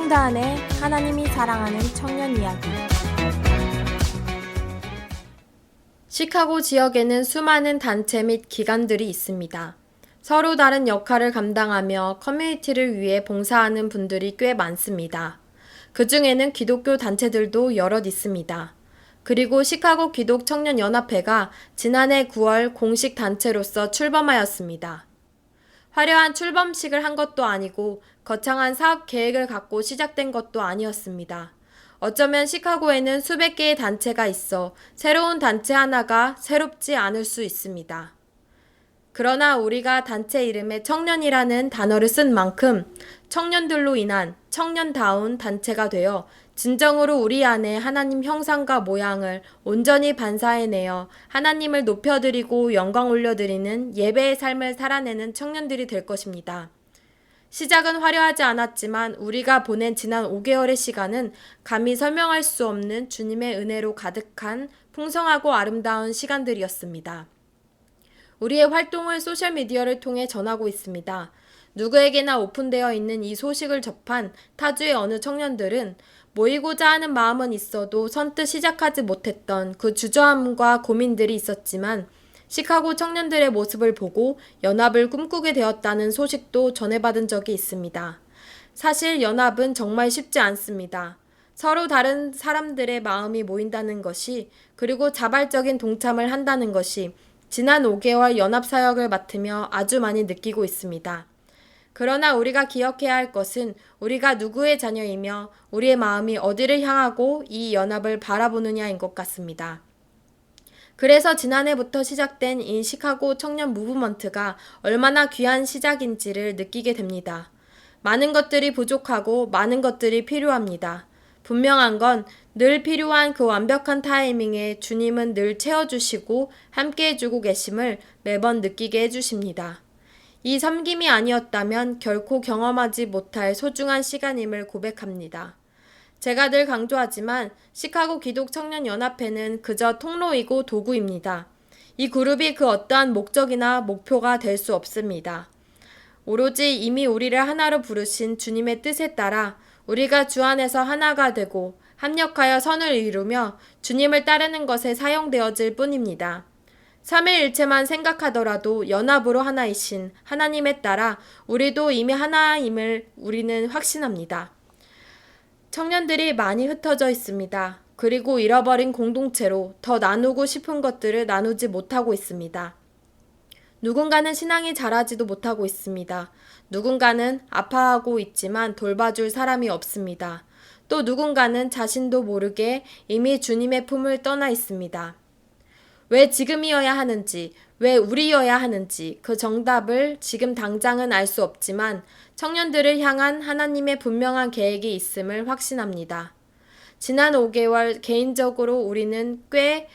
성도 안에 하나님이 사랑하는 청년 이야기. 시카고 지역에는 수많은 단체 및 기관들이 있습니다. 서로 다른 역할을 감당하며 커뮤니티를 위해 봉사하는 분들이 꽤 많습니다. 그 중에는 기독교 단체들도 여럿 있습니다. 그리고 시카고 기독 청년 연합회가 지난해 9월 공식 단체로서 출범하였습니다. 화려한 출범식을 한 것도 아니고 거창한 사업 계획을 갖고 시작된 것도 아니었습니다. 어쩌면 시카고에는 수백 개의 단체가 있어 새로운 단체 하나가 새롭지 않을 수 있습니다. 그러나 우리가 단체 이름에 청년이라는 단어를 쓴 만큼 청년들로 인한 청년다운 단체가 되어 진정으로 우리 안에 하나님 형상과 모양을 온전히 반사해내어 하나님을 높여드리고 영광 올려드리는 예배의 삶을 살아내는 청년들이 될 것입니다. 시작은 화려하지 않았지만 우리가 보낸 지난 5개월의 시간은 감히 설명할 수 없는 주님의 은혜로 가득한 풍성하고 아름다운 시간들이었습니다. 우리의 활동을 소셜미디어를 통해 전하고 있습니다. 누구에게나 오픈되어 있는 이 소식을 접한 타주의 어느 청년들은 모이고자 하는 마음은 있어도 선뜻 시작하지 못했던 그 주저함과 고민들이 있었지만 시카고 청년들의 모습을 보고 연합을 꿈꾸게 되었다는 소식도 전해받은 적이 있습니다. 사실 연합은 정말 쉽지 않습니다. 서로 다른 사람들의 마음이 모인다는 것이, 그리고 자발적인 동참을 한다는 것이 지난 5개월 연합사역을 맡으며 아주 많이 느끼고 있습니다. 그러나 우리가 기억해야 할 것은 우리가 누구의 자녀이며 우리의 마음이 어디를 향하고 이 연합을 바라보느냐인 것 같습니다. 그래서 지난해부터 시작된 이 시카고 청년 무브먼트가 얼마나 귀한 시작인지를 느끼게 됩니다. 많은 것들이 부족하고 많은 것들이 필요합니다. 분명한 건 늘 필요한 그 완벽한 타이밍에 주님은 늘 채워주시고 함께 해주고 계심을 매번 느끼게 해주십니다. 이 섬김이 아니었다면 결코 경험하지 못할 소중한 시간임을 고백합니다. 제가 늘 강조하지만 시카고 기독 청년 연합회는 그저 통로이고 도구입니다. 이 그룹이 그 어떠한 목적이나 목표가 될 수 없습니다. 오로지 이미 우리를 하나로 부르신 주님의 뜻에 따라 우리가 주 안에서 하나가 되고 합력하여 선을 이루며 주님을 따르는 것에 사용되어질 뿐입니다. 삼위일체만 생각하더라도 연합으로 하나이신 하나님에 따라 우리도 이미 하나임을 우리는 확신합니다. 청년들이 많이 흩어져 있습니다. 그리고 잃어버린 공동체로 더 나누고 싶은 것들을 나누지 못하고 있습니다. 누군가는 신앙이 자라지도 못하고 있습니다. 누군가는 아파하고 있지만 돌봐줄 사람이 없습니다. 또 누군가는 자신도 모르게 이미 주님의 품을 떠나 있습니다. 왜 지금이어야 하는지, 왜 우리여야 하는지 그 정답을 지금 당장은 알 수 없지만 청년들을 향한 하나님의 분명한 계획이 있음을 확신합니다. 지난 5개월 개인적으로 우리는 꽤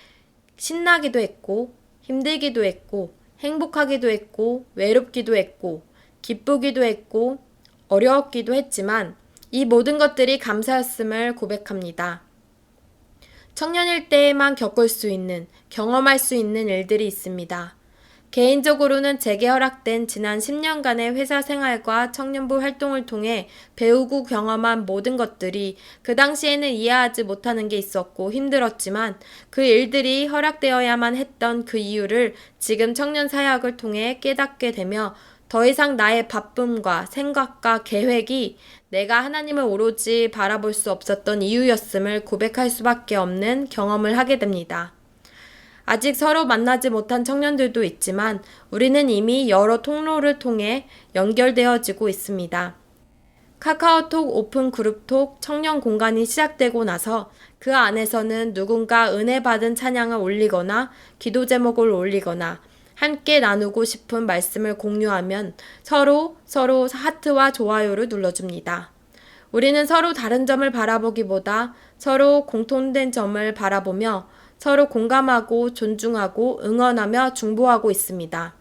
신나기도 했고 힘들기도 했고 행복하기도 했고 외롭기도 했고 기쁘기도 했고 어려웠기도 했지만 이 모든 것들이 감사였음을 고백합니다. 청년일 때에만 겪을 수 있는, 경험할 수 있는 일들이 있습니다. 개인적으로는 제게 허락된 지난 10년간의 회사 생활과 청년부 활동을 통해 배우고 경험한 모든 것들이 그 당시에는 이해하지 못하는 게 있었고 힘들었지만 그 일들이 허락되어야만 했던 그 이유를 지금 청년 사역을 통해 깨닫게 되며 더 이상 나의 바쁨과 생각과 계획이 내가 하나님을 오로지 바라볼 수 없었던 이유였음을 고백할 수밖에 없는 경험을 하게 됩니다. 아직 서로 만나지 못한 청년들도 있지만 우리는 이미 여러 통로를 통해 연결되어지고 있습니다. 카카오톡 오픈 그룹톡 청년 공간이 시작되고 나서 그 안에서는 누군가 은혜 받은 찬양을 올리거나 기도 제목을 올리거나 함께 나누고 싶은 말씀을 공유하면 서로 하트와 좋아요를 눌러줍니다. 우리는 서로 다른 점을 바라보기보다 서로 공통된 점을 바라보며 서로 공감하고 존중하고 응원하며 중보하고 있습니다.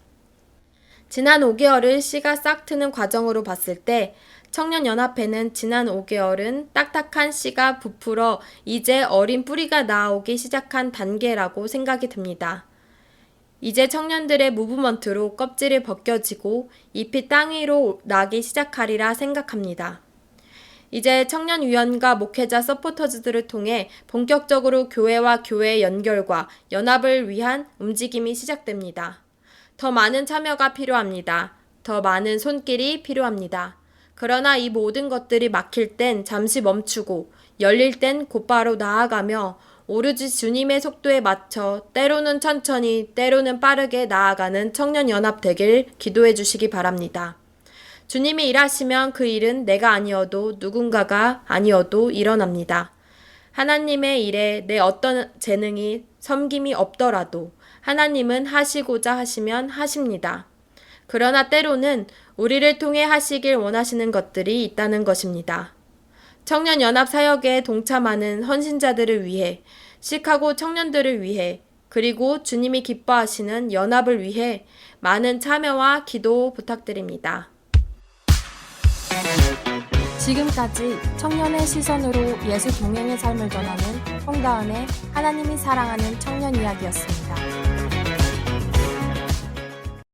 지난 5개월을 씨가 싹 트는 과정으로 봤을 때 청년연합회는 지난 5개월은 딱딱한 씨가 부풀어 이제 어린 뿌리가 나오기 시작한 단계라고 생각이 듭니다. 이제 청년들의 무브먼트로 껍질이 벗겨지고 잎이 땅 위로 나기 시작하리라 생각합니다. 이제 청년위원과 목회자 서포터즈들을 통해 본격적으로 교회와 교회의 연결과 연합을 위한 움직임이 시작됩니다. 더 많은 참여가 필요합니다. 더 많은 손길이 필요합니다. 그러나 이 모든 것들이 막힐 땐 잠시 멈추고 열릴 땐 곧바로 나아가며 오로지 주님의 속도에 맞춰 때로는 천천히 때로는 빠르게 나아가는 청년연합 되길 기도해 주시기 바랍니다. 주님이 일하시면 그 일은 내가 아니어도 누군가가 아니어도 일어납니다. 하나님의 일에 내 어떤 재능이 섬김이 없더라도 하나님은 하시고자 하시면 하십니다. 그러나 때로는 우리를 통해 하시길 원하시는 것들이 있다는 것입니다. 청년연합 사역에 동참하는 헌신자들을 위해, 시카고 청년들을 위해, 그리고 주님이 기뻐하시는 연합을 위해 많은 참여와 기도 부탁드립니다. 지금까지 청년의 시선으로 예수 동행의 삶을 전하는 홍다은의 하나님이 사랑하는 청년 이야기였습니다.